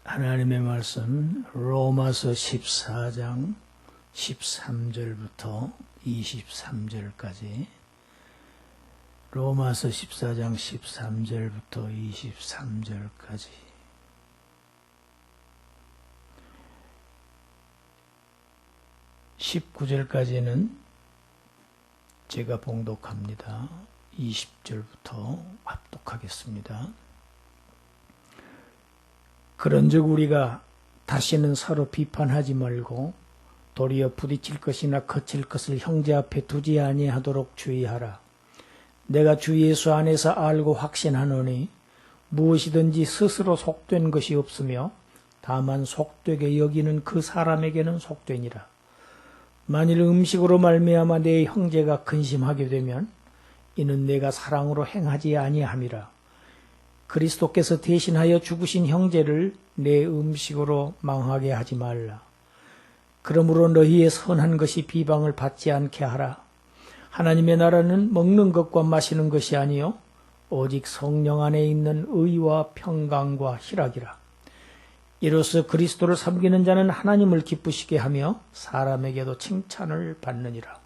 하나님의 말씀 로마서 14장 13절부터 23절까지 로마서 14장 13절부터 23절까지 19절까지는 제가 봉독합니다. 20절부터 합독하겠습니다. 그런즉 우리가 다시는 서로 비판하지 말고 도리어 부딪힐 것이나 거칠 것을 형제 앞에 두지 아니하도록 주의하라. 내가 주 예수 안에서 알고 확신하노니 무엇이든지 스스로 속된 것이 없으며 다만 속되게 여기는 그 사람에게는 속되니라. 만일 음식으로 말미암아 내 형제가 근심하게 되면 이는 내가 사랑으로 행하지 아니함이라. 그리스도께서 대신하여 죽으신 형제를 내 음식으로 망하게 하지 말라. 그러므로 너희의 선한 것이 비방을 받지 않게 하라. 하나님의 나라는 먹는 것과 마시는 것이 아니요 오직 성령 안에 있는 의와 평강과 희락이라. 이로써 그리스도를 섬기는 자는 하나님을 기쁘시게 하며 사람에게도 칭찬을 받느니라.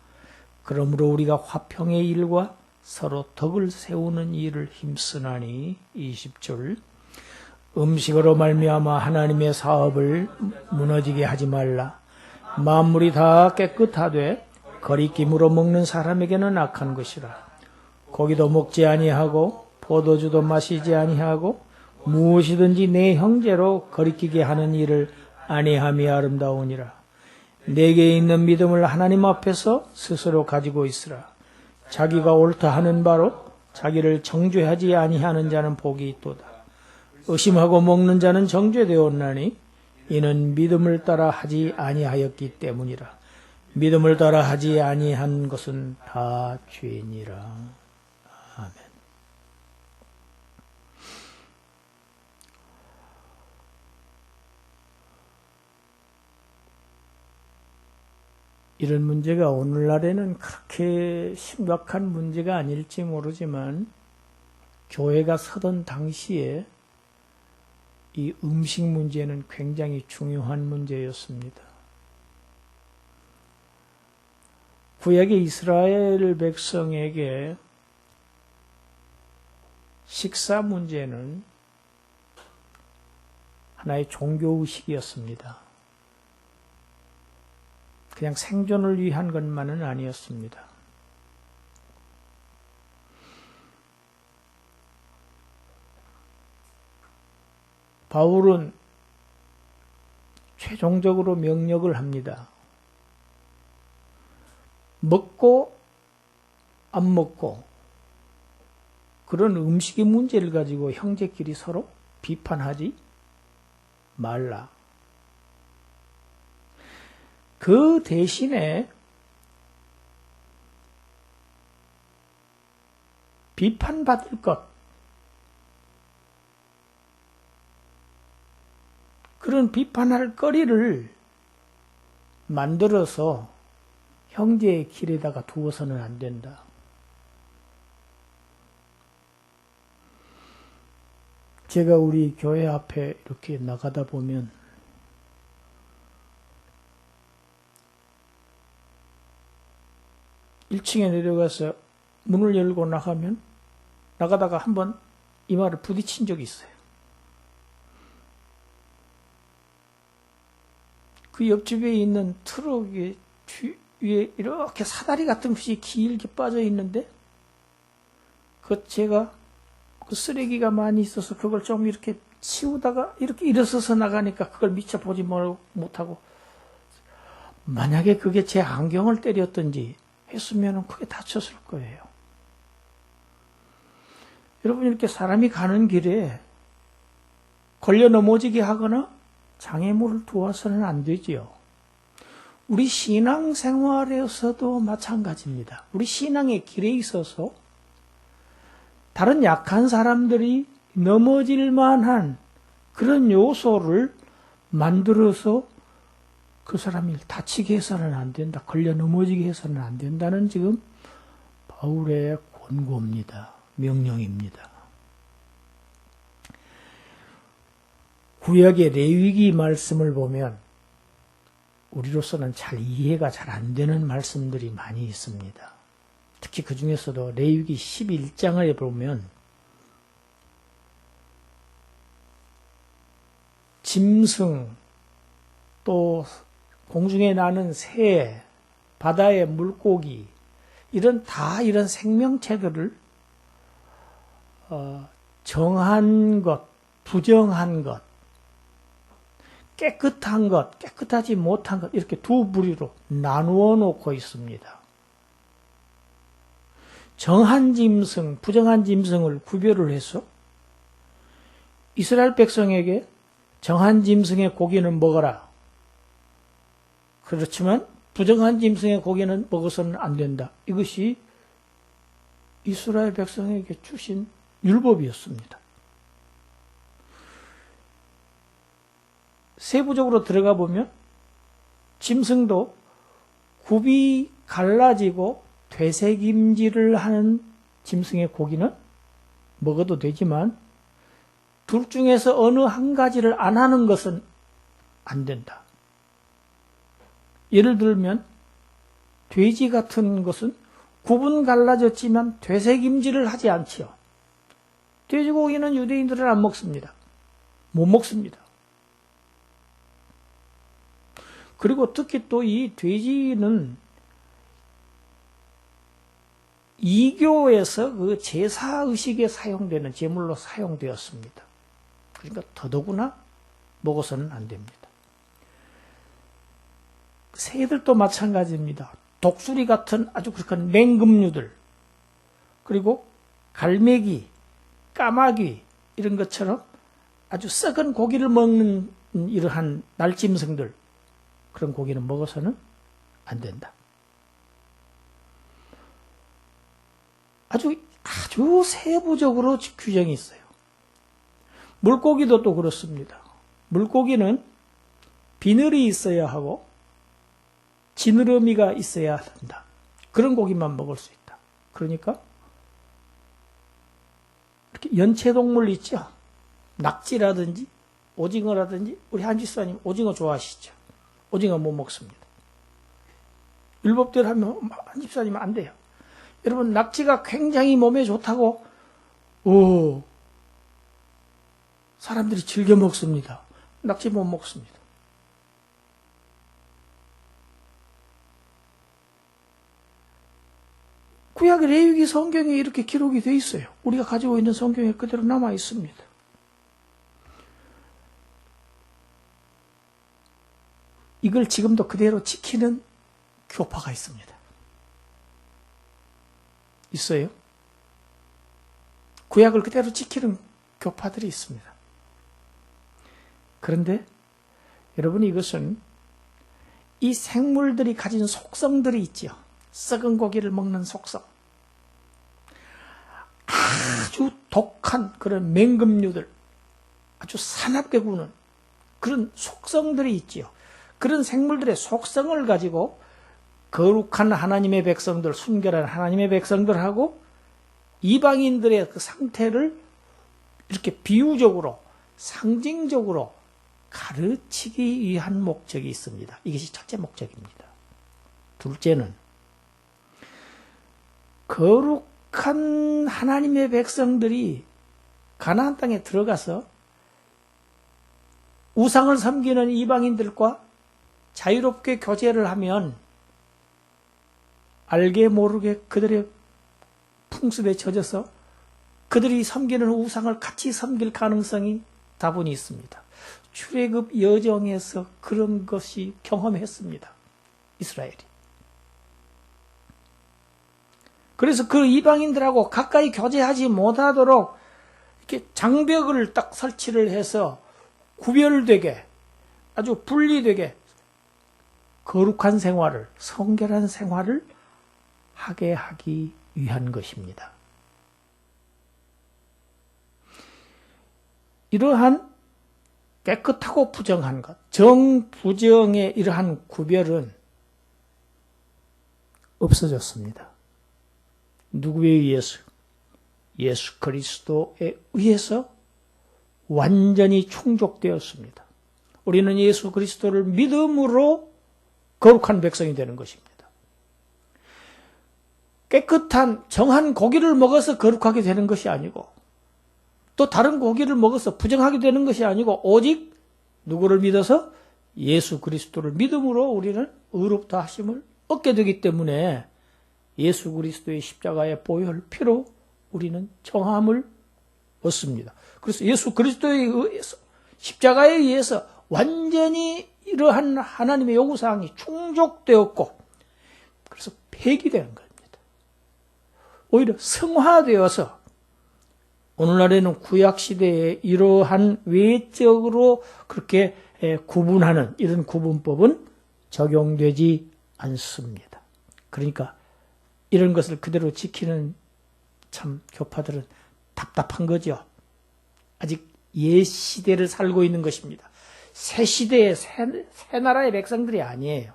그러므로 우리가 화평의 일과 서로 덕을 세우는 일을 힘쓰나니 20절 음식으로 말미암아 하나님의 사업을 무너지게 하지 말라. 만물이 다 깨끗하되 거리낌으로 먹는 사람에게는 악한 것이라. 고기도 먹지 아니하고 포도주도 마시지 아니하고 무엇이든지 내 형제로 거리끼게 하는 일을 아니함이 아름다우니라. 내게 있는 믿음을 하나님 앞에서 스스로 가지고 있으라. 자기가 옳다 하는 바로 자기를 정죄하지 아니하는 자는 복이 있도다. 의심하고 먹는 자는 정죄되었나니 이는 믿음을 따라 하지 아니하였기 때문이라. 믿음을 따라 하지 아니한 것은 다 죄니라. 아멘. 이런 문제가 오늘날에는 그렇게 심각한 문제가 아닐지 모르지만 교회가 서던 당시에 이 음식 문제는 굉장히 중요한 문제였습니다. 구약의 이스라엘 백성에게 식사 문제는 하나의 종교의식이었습니다. 그냥 생존을 위한 것만은 아니었습니다. 바울은 최종적으로 명령을 합니다. 먹고 안 먹고 그런 음식의 문제를 가지고 형제끼리 서로 비판하지 말라. 그 대신에 비판받을 것, 그런 비판할 거리를 만들어서 형제의 길에다가 두어서는 안 된다. 제가 우리 교회 앞에 이렇게 나가다 보면 1층에 내려가서 문을 열고 나가다가 한번 이마를 부딪힌 적이 있어요. 그 옆집에 있는 트럭의 위에 이렇게 사다리 같은 것이 길게 빠져 있는데 제가 그 쓰레기가 많이 있어서 그걸 좀 이렇게 치우다가 이렇게 일어서서 나가니까 그걸 미처 보지 못하고 만약에 그게 제 안경을 때렸든지 했으면 크게 다쳤을 거예요. 여러분 이렇게 사람이 가는 길에 걸려 넘어지게 하거나 장애물을 두어서는 안 되지요. 우리 신앙생활에서도 마찬가지입니다. 우리 신앙의 길에 있어서 다른 약한 사람들이 넘어질 만한 그런 요소를 만들어서 그 사람이 다치게 해서는 안 된다. 걸려 넘어지게 해서는 안 된다는 지금 바울의 권고입니다. 명령입니다. 구약의 레위기 말씀을 보면 우리로서는 잘 이해가 잘 안 되는 말씀들이 많이 있습니다. 특히 그 중에서도 레위기 11장을 보면 짐승, 또 공중에 나는 새, 바다의 물고기, 이런 생명체들을 정한 것, 부정한 것, 깨끗한 것, 깨끗하지 못한 것, 이렇게 두 부류로 나누어 놓고 있습니다. 정한 짐승, 부정한 짐승을 구별을 해서 이스라엘 백성에게 정한 짐승의 고기는 먹어라. 그렇지만 부정한 짐승의 고기는 먹어서는 안 된다. 이것이 이스라엘 백성에게 주신 율법이었습니다. 세부적으로 들어가 보면 짐승도 굽이 갈라지고 되새김질을 하는 짐승의 고기는 먹어도 되지만 둘 중에서 어느 한 가지를 안 하는 것은 안 된다. 예를 들면 돼지 같은 것은 굽은 갈라졌지만 되새김질을 하지 않지요. 돼지고기는 유대인들은 안 먹습니다. 못 먹습니다. 그리고 특히 또 이 돼지는 이교에서 그 제사의식에 사용되는 제물로 사용되었습니다. 그러니까 더더구나 먹어서는 안 됩니다. 새들도 마찬가지입니다. 독수리 같은 아주 그런 맹금류들, 그리고 갈매기, 까마귀 이런 것처럼 아주 썩은 고기를 먹는 이러한 날짐승들, 그런 고기는 먹어서는 안 된다. 아주 세부적으로 규정이 있어요. 물고기도 또 그렇습니다. 물고기는 비늘이 있어야 하고 지느러미가 있어야 한다. 그런 고기만 먹을 수 있다. 그러니까 이렇게 연체동물 있죠. 낙지라든지 오징어라든지, 우리 한지사님 오징어 좋아하시죠? 오징어 못 먹습니다. 율법대로 하면 한집사님은 안 돼요. 여러분, 낙지가 굉장히 몸에 좋다고 사람들이 즐겨 먹습니다. 낙지 못 먹습니다. 구약 레위기 성경에 이렇게 기록이 되어 있어요. 우리가 가지고 있는 성경에 그대로 남아 있습니다. 이걸 지금도 그대로 지키는 교파가 있습니다. 있어요? 구약을 그대로 지키는 교파들이 있습니다. 그런데 여러분, 이것은 이 생물들이 가진 속성들이 있죠. 썩은 고기를 먹는 속성. 아주 독한 그런 맹금류들, 아주 사납게 구는 그런 속성들이 있지요. 그런 생물들의 속성을 가지고 거룩한 하나님의 백성들, 순결한 하나님의 백성들하고 이방인들의 그 상태를 이렇게 비유적으로, 상징적으로 가르치기 위한 목적이 있습니다. 이것이 첫째 목적입니다. 둘째는 거룩한 하나님의 백성들이 가나안 땅에 들어가서 우상을 섬기는 이방인들과 자유롭게 교제를 하면 알게 모르게 그들의 풍습에 젖어서 그들이 섬기는 우상을 같이 섬길 가능성이 다분히 있습니다. 출애굽 여정에서 그런 것이 경험했습니다. 이스라엘이. 그래서 그 이방인들하고 가까이 교제하지 못하도록 이렇게 장벽을 딱 설치를 해서 구별되게, 아주 분리되게 거룩한 생활을, 성결한 생활을 하게 하기 위한 것입니다. 이러한 깨끗하고 부정한 것, 정부정의 이러한 구별은 없어졌습니다. 누구에 의해서? 예수 그리스도에 의해서 완전히 충족되었습니다. 우리는 예수 그리스도를 믿음으로 거룩한 백성이 되는 것입니다. 깨끗한 정한 고기를 먹어서 거룩하게 되는 것이 아니고 또 다른 고기를 먹어서 부정하게 되는 것이 아니고 오직 누구를 믿어서 예수 그리스도를 믿음으로 우리는 의롭다 하심을 얻게 되기 때문에 예수 그리스도의 십자가의 보혈 피로 우리는 정함을 얻습니다. 그래서 예수 그리스도에 의해서 십자가에 의해서 완전히 이러한 하나님의 요구사항이 충족되었고 그래서 폐기되는 겁니다. 오히려 성화되어서 오늘날에는 구약시대에 이러한 외적으로 그렇게 구분하는 이런 구분법은 적용되지 않습니다. 그러니까 이런 것을 그대로 지키는 참 교파들은 답답한 거죠. 아직 옛 시대를 살고 있는 것입니다. 새 시대의 새 나라의 백성들이 아니에요.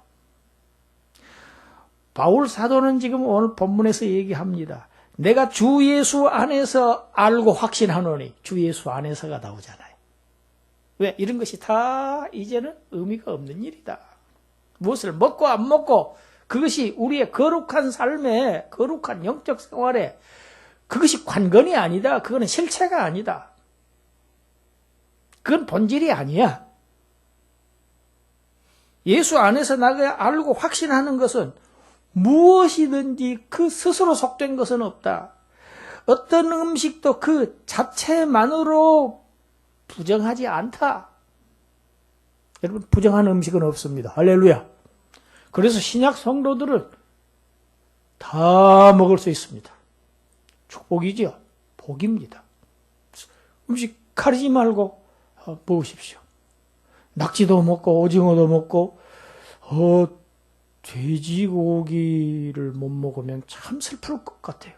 바울 사도는 지금 오늘 본문에서 얘기합니다. 내가 주 예수 안에서 알고 확신하노니 주 예수 안에서가 나오잖아요. 왜? 이런 것이 다 이제는 의미가 없는 일이다. 무엇을 먹고 안 먹고 그것이 우리의 거룩한 삶에 거룩한 영적 생활에 그것이 관건이 아니다. 그거는 실체가 아니다. 그건 본질이 아니야. 예수 안에서 나가 알고 확신하는 것은 무엇이든지 그 스스로 속된 것은 없다. 어떤 음식도 그 자체만으로 부정하지 않다. 여러분, 부정한 음식은 없습니다. 할렐루야. 그래서 신약 성도들은 다 먹을 수 있습니다. 축복이죠. 복입니다. 음식 가리지 말고 먹으십시오. 낙지도 먹고 오징어도 먹고 돼지고기를 못 먹으면 참 슬플 것 같아요.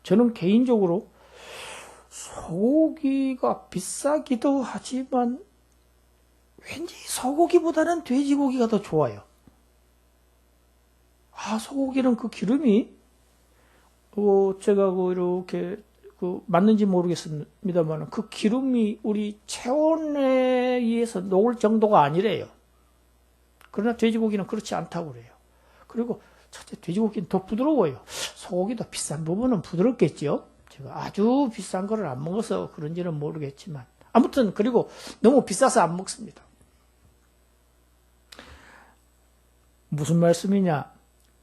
저는 개인적으로 소고기가 비싸기도 하지만 왠지 소고기보다는 돼지고기가 더 좋아요. 소고기는 그 기름이 제가 이렇게 맞는지 모르겠습니다만 그 기름이 우리 체온에 의해서 녹을 정도가 아니래요. 그러나 돼지고기는 그렇지 않다고 그래요. 그리고 첫째 돼지고기는 더 부드러워요. 소고기도 비싼 부분은 부드럽겠죠. 제가 아주 비싼 거를 안 먹어서 그런지는 모르겠지만 아무튼 그리고 너무 비싸서 안 먹습니다. 무슨 말씀이냐?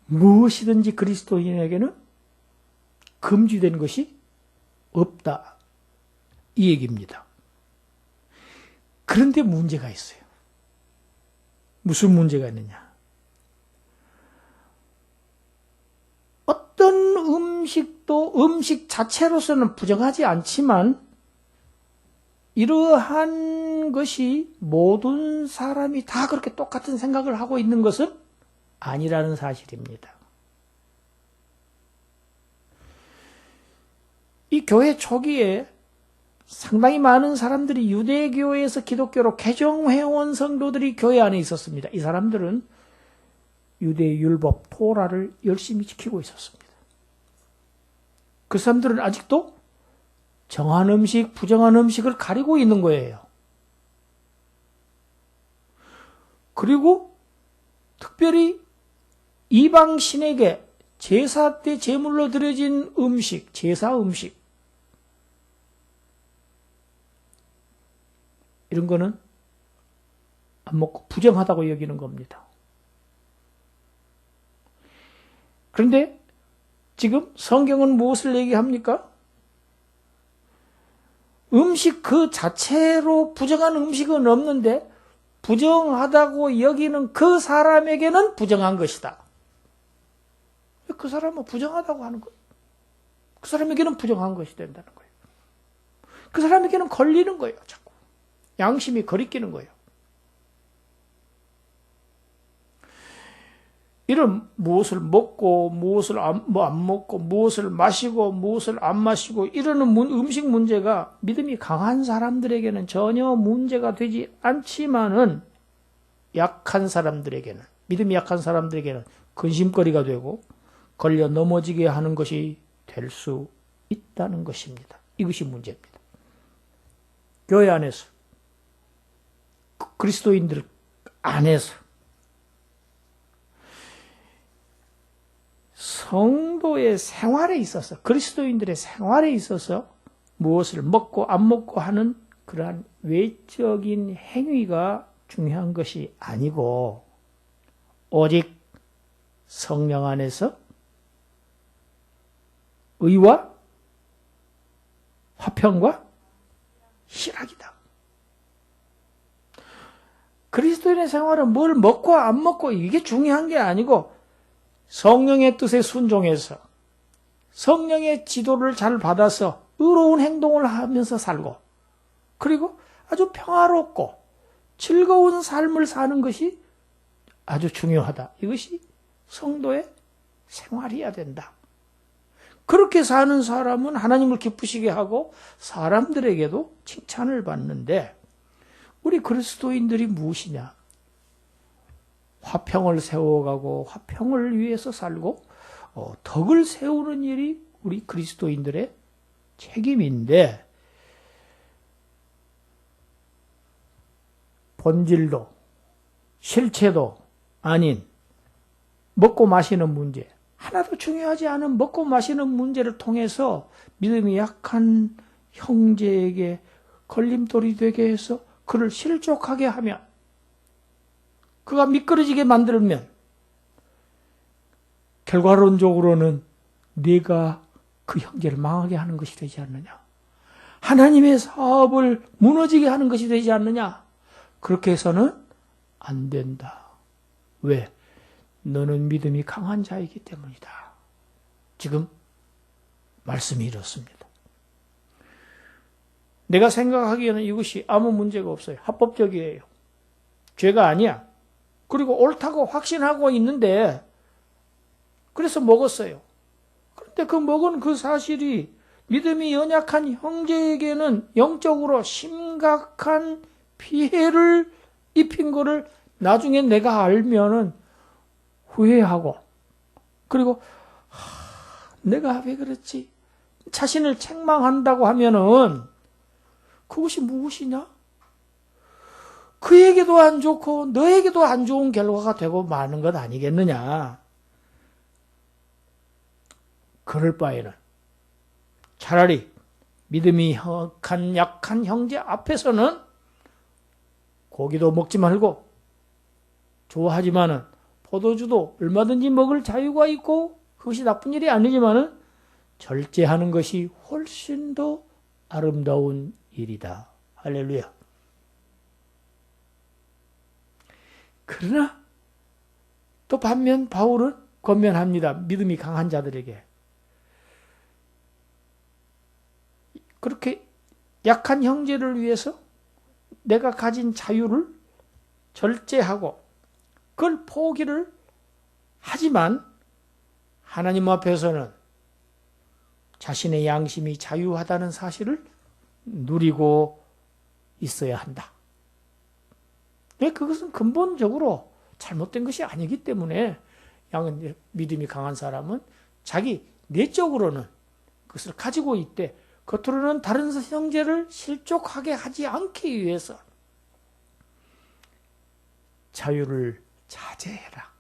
무엇이든지 그리스도인에게는 금지된 것이 없다. 이 얘기입니다. 그런데 문제가 있어요. 무슨 문제가 있느냐? 어떤 음식도 음식 자체로서는 부정하지 않지만 이러한 것이 모든 사람이 다 그렇게 똑같은 생각을 하고 있는 것은 아니라는 사실입니다. 이 교회 초기에 상당히 많은 사람들이 유대교에서 기독교로 개종해온 성도들이 교회 안에 있었습니다. 이 사람들은 유대 율법, 토라를 열심히 지키고 있었습니다. 그 사람들은 아직도 정한 음식, 부정한 음식을 가리고 있는 거예요. 그리고 특별히 이방 신에게 제사 때 제물로 드려진 음식, 제사 음식 이런 거는 안 먹고 부정하다고 여기는 겁니다. 그런데 지금 성경은 무엇을 얘기합니까? 음식 그 자체로 부정한 음식은 없는데 부정하다고 여기는 그 사람에게는 부정한 것이다. 그 사람은 부정하다고 하는 거예요. 그 사람에게는 부정한 것이 된다는 거예요. 그 사람에게는 걸리는 거예요. 자꾸. 양심이 거리끼는 거예요. 이런 무엇을 먹고 무엇을 안 먹고 무엇을 마시고 무엇을 안 마시고 이러는 음식 문제가 믿음이 강한 사람들에게는 전혀 문제가 되지 않지만은 약한 사람들에게는 믿음이 약한 사람들에게는 근심거리가 되고 걸려 넘어지게 하는 것이 될 수 있다는 것입니다. 이것이 문제입니다. 교회 안에서, 그리스도인들 안에서 성도의 생활에 있어서, 그리스도인들의 생활에 있어서 무엇을 먹고 안 먹고 하는 그러한 외적인 행위가 중요한 것이 아니고 오직 성령 안에서 의와 화평과 희락이다. 그리스도인의 생활은 뭘 먹고 안 먹고 이게 중요한 게 아니고 성령의 뜻에 순종해서 성령의 지도를 잘 받아서 의로운 행동을 하면서 살고 그리고 아주 평화롭고 즐거운 삶을 사는 것이 아주 중요하다. 이것이 성도의 생활이어야 된다. 그렇게 사는 사람은 하나님을 기쁘시게 하고 사람들에게도 칭찬을 받는데 우리 그리스도인들이 무엇이냐? 화평을 세워가고 화평을 위해서 살고 덕을 세우는 일이 우리 그리스도인들의 책임인데 본질도 실체도 아닌 먹고 마시는 문제, 하나도 중요하지 않은 먹고 마시는 문제를 통해서 믿음이 약한 형제에게 걸림돌이 되게 해서 그를 실족하게 하면, 그가 미끄러지게 만들면 결과론적으로는 네가 그 형제를 망하게 하는 것이 되지 않느냐, 하나님의 사업을 무너지게 하는 것이 되지 않느냐. 그렇게 해서는 안 된다. 왜? 너는 믿음이 강한 자이기 때문이다. 지금 말씀이 이렇습니다. 내가 생각하기에는 이것이 아무 문제가 없어요. 합법적이에요. 죄가 아니야. 그리고 옳다고 확신하고 있는데 그래서 먹었어요. 그런데 그 먹은 그 사실이 믿음이 연약한 형제에게는 영적으로 심각한 피해를 입힌 거를 나중에 내가 알면은 후회하고, 그리고 내가 왜 그랬지? 자신을 책망한다고 하면은 그것이 무엇이냐? 그에게도 안 좋고 너에게도 안 좋은 결과가 되고 마는 것 아니겠느냐? 그럴 바에는 차라리 믿음이 약한 형제 앞에서는 고기도 먹지 말고, 좋아하지만은 포도주도 얼마든지 먹을 자유가 있고 그것이 나쁜 일이 아니지만은 절제하는 것이 훨씬 더 아름다운 일이다. 할렐루야. 그러나 또 반면 바울은 권면합니다. 믿음이 강한 자들에게. 그렇게 약한 형제를 위해서 내가 가진 자유를 절제하고 그걸 포기를 하지만 하나님 앞에서는 자신의 양심이 자유하다는 사실을 누리고 있어야 한다. 그것은 근본적으로 잘못된 것이 아니기 때문에 믿음이 강한 사람은 자기 내적으로는 그것을 가지고 있되 겉으로는 다른 형제를 실족하게 하지 않기 위해서 자유를 자제해라.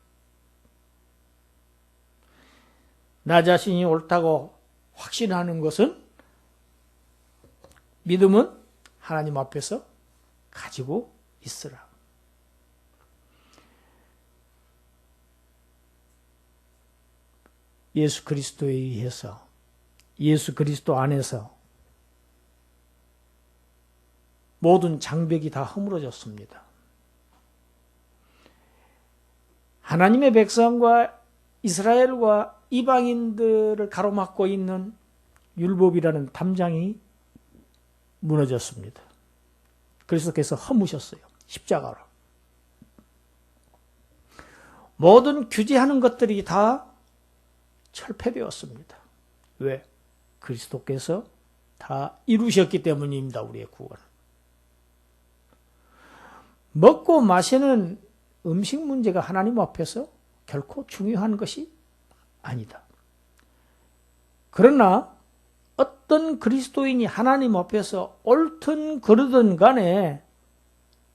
나 자신이 옳다고 확신하는 것은, 믿음은 하나님 앞에서 가지고 있으라. 예수 그리스도에 의해서, 예수 그리스도 안에서 모든 장벽이 다 허물어졌습니다. 하나님의 백성과 이스라엘과 이방인들을 가로막고 있는 율법이라는 담장이 무너졌습니다. 그리스도께서 허무셨어요. 십자가로. 모든 규제하는 것들이 다 철폐되었습니다. 왜? 그리스도께서 다 이루셨기 때문입니다. 우리의 구원은. 먹고 마시는 음식 문제가 하나님 앞에서 결코 중요한 것이 아니다. 그러나 어떤 그리스도인이 하나님 앞에서 옳든 그르든 간에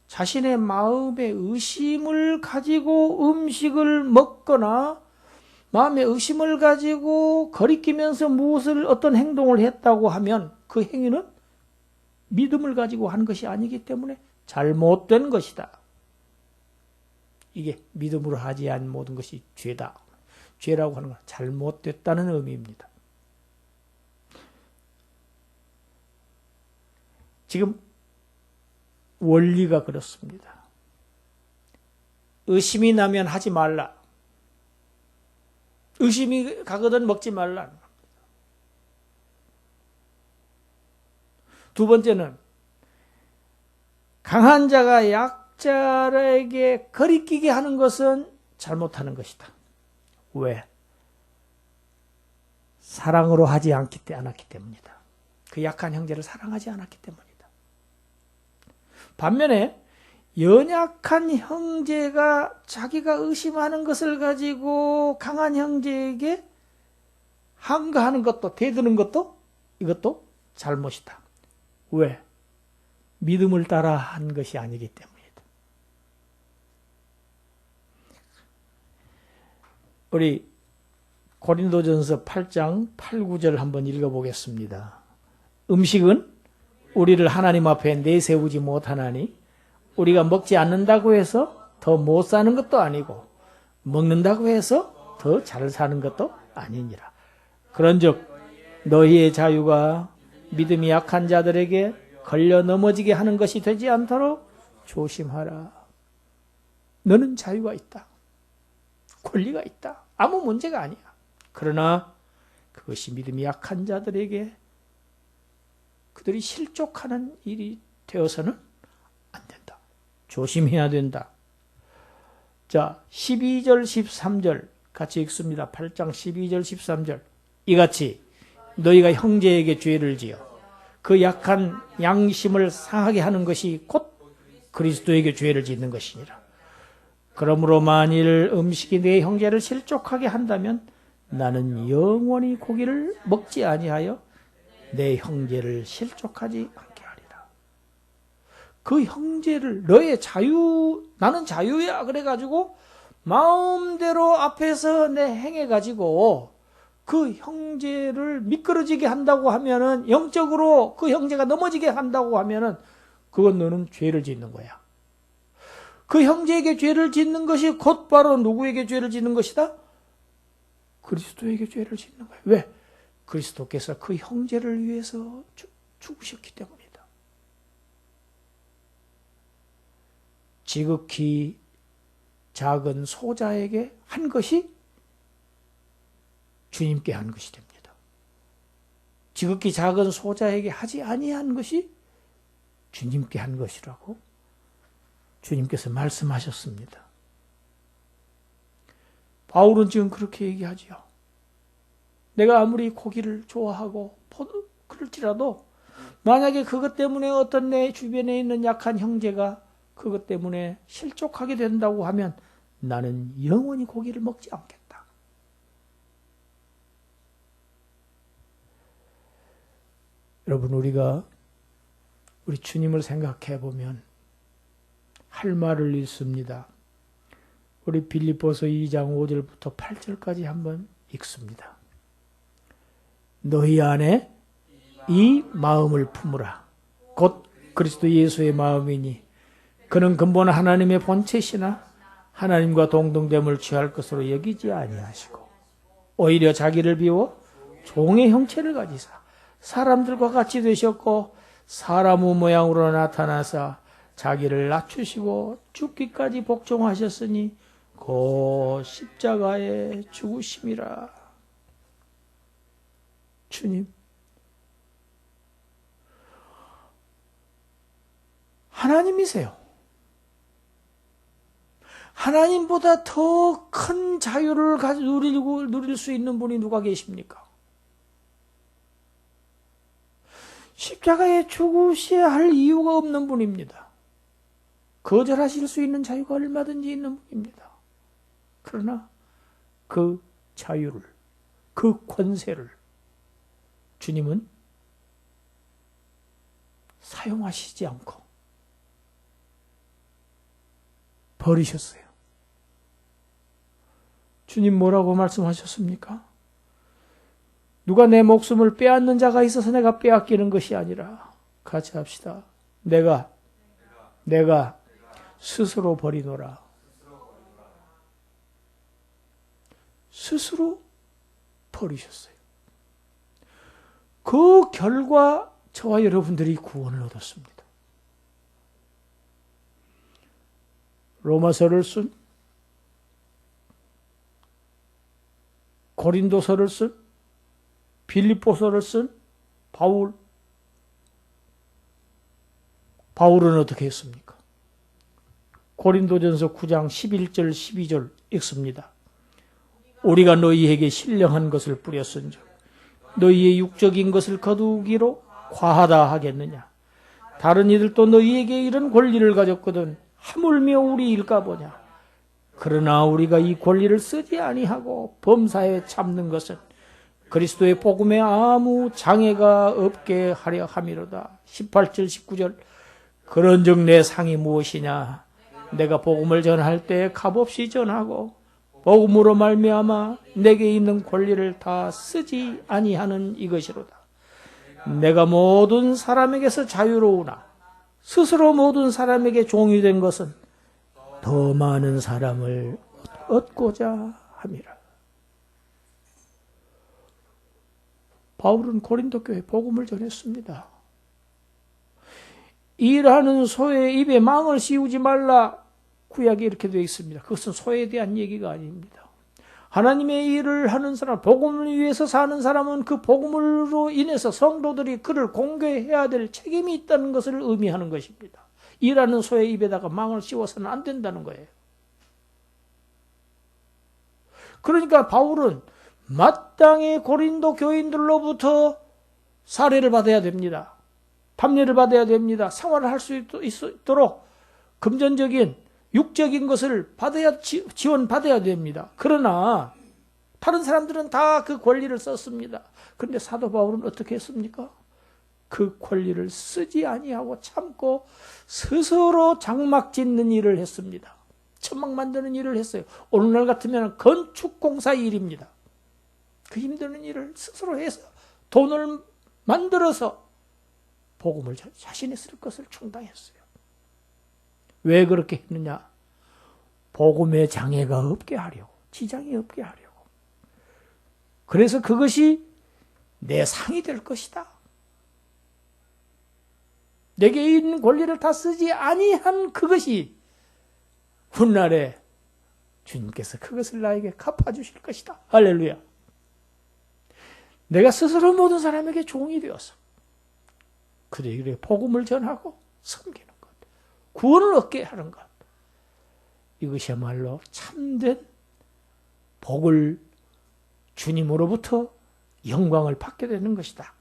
자신의 마음에 의심을 가지고 음식을 먹거나 마음에 의심을 가지고 거리끼면서 무엇을 어떤 행동을 했다고 하면 그 행위는 믿음을 가지고 한 것이 아니기 때문에 잘못된 것이다. 이게 믿음으로 하지 않은 모든 것이 죄다. 죄라고 하는 건 잘못됐다는 의미입니다. 지금 원리가 그렇습니다. 의심이 나면 하지 말라. 의심이 가거든 먹지 말라. 두 번째는 강한 자가 약자에게 거리끼게 하는 것은 잘못하는 것이다. 왜? 사랑으로 하지 않았기 때문이다. 그 약한 형제를 사랑하지 않았기 때문이다. 반면에 연약한 형제가 자기가 의심하는 것을 가지고 강한 형제에게 항거하는 것도 대드는 것도 이것도 잘못이다. 왜? 믿음을 따라 한 것이 아니기 때문이다. 우리 고린도전서 8장 8, 9절 한번 읽어보겠습니다. 음식은 우리를 하나님 앞에 내세우지 못하나니 우리가 먹지 않는다고 해서 더 못 사는 것도 아니고 먹는다고 해서 더 잘 사는 것도 아니니라. 그런즉 너희의 자유가 믿음이 약한 자들에게 걸려 넘어지게 하는 것이 되지 않도록 조심하라. 너는 자유가 있다. 권리가 있다. 아무 문제가 아니야. 그러나 그것이 믿음이 약한 자들에게 그들이 실족하는 일이 되어서는 안 된다. 조심해야 된다. 자, 12절, 13절 같이 읽습니다. 8장 12절, 13절. 이같이 너희가 형제에게 죄를 지어 그 약한 양심을 상하게 하는 것이 곧 그리스도에게 죄를 짓는 것이니라. 그러므로 만일 음식이 내 형제를 실족하게 한다면 나는 영원히 고기를 먹지 아니하여 내 형제를 실족하지 않게 하리라. 그 형제를 너의 자유, 나는 자유야 그래가지고 마음대로 앞에서 내 행해가지고 그 형제를 미끄러지게 한다고 하면은, 영적으로 그 형제가 넘어지게 한다고 하면은 그건 너는 죄를 짓는 거야. 그 형제에게 죄를 짓는 것이 곧바로 누구에게 죄를 짓는 것이다? 그리스도에게 죄를 짓는 거야. 왜? 그리스도께서 그 형제를 위해서 죽으셨기 때문이다. 지극히 작은 소자에게 한 것이 주님께 한 것이 됩니다. 지극히 작은 소자에게 하지 아니한 것이 주님께 한 것이라고 주님께서 말씀하셨습니다. 바울은 지금 그렇게 얘기하지요. 내가 아무리 고기를 좋아하고 그럴지라도 만약에 그것 때문에 어떤 내 주변에 있는 약한 형제가 그것 때문에 실족하게 된다고 하면 나는 영원히 고기를 먹지 않겠다. 여러분, 우리가 우리 주님을 생각해 보면 할 말을 읽습니다. 우리 빌립보서 2장 5절부터 8절까지 한번 읽습니다. 너희 안에 이 마음을 품으라. 곧 그리스도 예수의 마음이니 그는 근본 하나님의 본체시나 하나님과 동등됨을 취할 것으로 여기지 아니하시고 오히려 자기를 비워 종의 형체를 가지사 사람들과 같이 되셨고 사람의 모양으로 나타나사 자기를 낮추시고 죽기까지 복종하셨으니 곧 십자가에 죽으심이라. 주님, 하나님이세요. 하나님보다 더 큰 자유를 누릴 수 있는 분이 누가 계십니까? 십자가에 죽으셔야 할 이유가 없는 분입니다. 거절하실 수 있는 자유가 얼마든지 있는 분입니다. 그러나 그 자유를, 그 권세를 주님은 사용하시지 않고 버리셨어요. 주님 뭐라고 말씀하셨습니까? 누가 내 목숨을 빼앗는 자가 있어서 내가 빼앗기는 것이 아니라, 같이 합시다. 내가 스스로 버리노라. 스스로 버리셨어요. 그 결과 저와 여러분들이 구원을 얻었습니다. 로마서를 쓴, 고린도서를 쓴, 빌립보서를 쓴 바울은 어떻게 했습니까? 고린도전서 9장 11절 12절 읽습니다. 우리가 너희에게 신령한 것을 뿌렸은즉 너희의 육적인 것을 거두기로 과하다 하겠느냐. 다른 이들도 너희에게 이런 권리를 가졌거든 하물며 우리일까 보냐. 그러나 우리가 이 권리를 쓰지 아니하고 범사에 참는 것은 그리스도의 복음에 아무 장애가 없게 하려 함이로다. 18절 19절. 그런즉 내 상이 무엇이냐. 내가 복음을 전할 때 값없이 전하고 복음으로 말미암아 내게 있는 권리를 다 쓰지 아니하는 이것이로다. 내가 모든 사람에게서 자유로우나 스스로 모든 사람에게 종이 된 것은 더 많은 사람을 얻고자 함이라. 바울은 고린도 교회에 복음을 전했습니다. 일하는 소의 입에 망을 씌우지 말라. 구약에 이렇게 되어 있습니다. 그것은 소에 대한 얘기가 아닙니다. 하나님의 일을 하는 사람, 복음을 위해서 사는 사람은 그 복음으로 인해서 성도들이 그를 공개해야 될 책임이 있다는 것을 의미하는 것입니다. 일하는 소의 입에다가 망을 씌워서는 안 된다는 거예요. 그러니까 바울은 마땅히 고린도 교인들로부터 사례를 받아야 됩니다. 판례를 받아야 됩니다. 생활을 할 수 있도록 금전적인 육적인 것을 지원받아야 됩니다. 그러나 다른 사람들은 다 그 권리를 썼습니다. 그런데 사도 바울은 어떻게 했습니까? 그 권리를 쓰지 아니하고 참고 스스로 장막 짓는 일을 했습니다. 천막 만드는 일을 했어요. 오늘날 같으면 건축공사 일입니다. 그 힘드는 일을 스스로 해서 돈을 만들어서 복음을 자신이 쓸 것을 충당했어요. 왜 그렇게 했느냐? 복음의 장애가 없게 하려고, 지장이 없게 하려고. 그래서 그것이 내 상이 될 것이다. 내게 있는 권리를 다 쓰지 아니한 그것이 훗날에 주님께서 그것을 나에게 갚아주실 것이다. 할렐루야. 내가 스스로 모든 사람에게 종이 되어서 그들에게 복음을 전하고 섬기는 것, 구원을 얻게 하는 것, 이것이야말로 참된 복을 주님으로부터 영광을 받게 되는 것이다.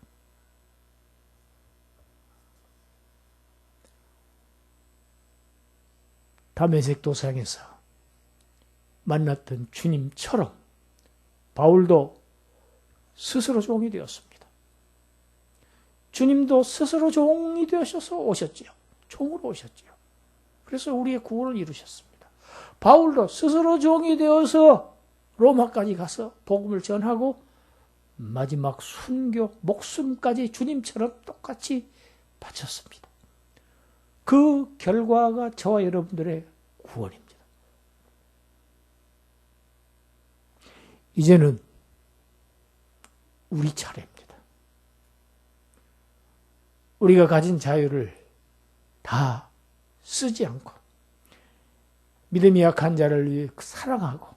다메섹 도상에서 만났던 주님처럼 바울도 스스로 종이 되었습니다. 주님도 스스로 종이 되셔서 오셨지요. 종으로 오셨지요. 그래서 우리의 구원을 이루셨습니다. 바울도 스스로 종이 되어서 로마까지 가서 복음을 전하고 마지막 순교, 목숨까지 주님처럼 똑같이 바쳤습니다. 그 결과가 저와 여러분들의 구원입니다. 이제는 우리 차례입니다. 우리가 가진 자유를 다 쓰지 않고 믿음이 약한 자를 위해 사랑하고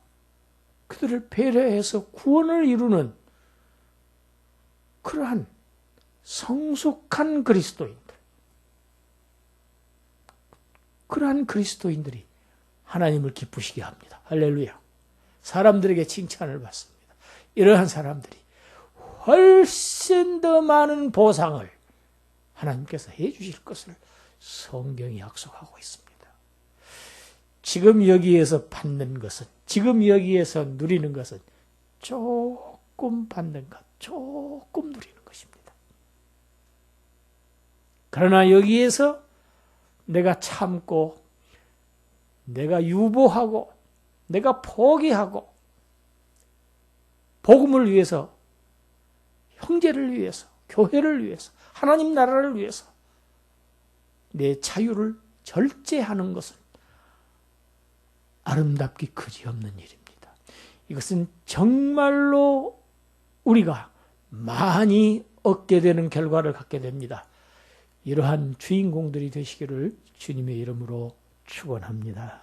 그들을 배려해서 구원을 이루는 그러한 성숙한 그리스도인들, 그러한 그리스도인들이 하나님을 기쁘시게 합니다. 할렐루야. 사람들에게 칭찬을 받습니다. 이러한 사람들이 훨씬 더 많은 보상을 하나님께서 해주실 것을 성경이 약속하고 있습니다. 지금 여기에서 받는 것은, 지금 여기에서 누리는 것은 조금 받는 것, 조금 누리는 것입니다. 그러나 여기에서 내가 참고, 내가 유보하고, 내가 포기하고, 복음을 위해서, 형제를 위해서, 교회를 위해서, 하나님 나라를 위해서 내 자유를 절제하는 것은 아름답기 그지없는 일입니다. 이것은 정말로 우리가 많이 얻게 되는 결과를 갖게 됩니다. 이러한 주인공들이 되시기를 주님의 이름으로 축원합니다.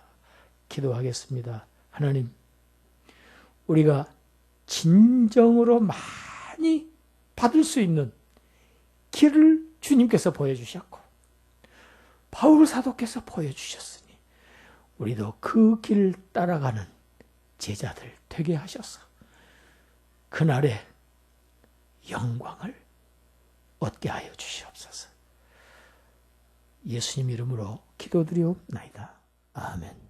기도하겠습니다. 하나님, 우리가 진정으로 많이 받을 수 있는 길을 주님께서 보여주셨고 바울 사도께서 보여주셨으니 우리도 그 길 따라가는 제자들 되게 하셔서 그날의 영광을 얻게 하여 주시옵소서. 예수님 이름으로 기도드리옵나이다. 아멘.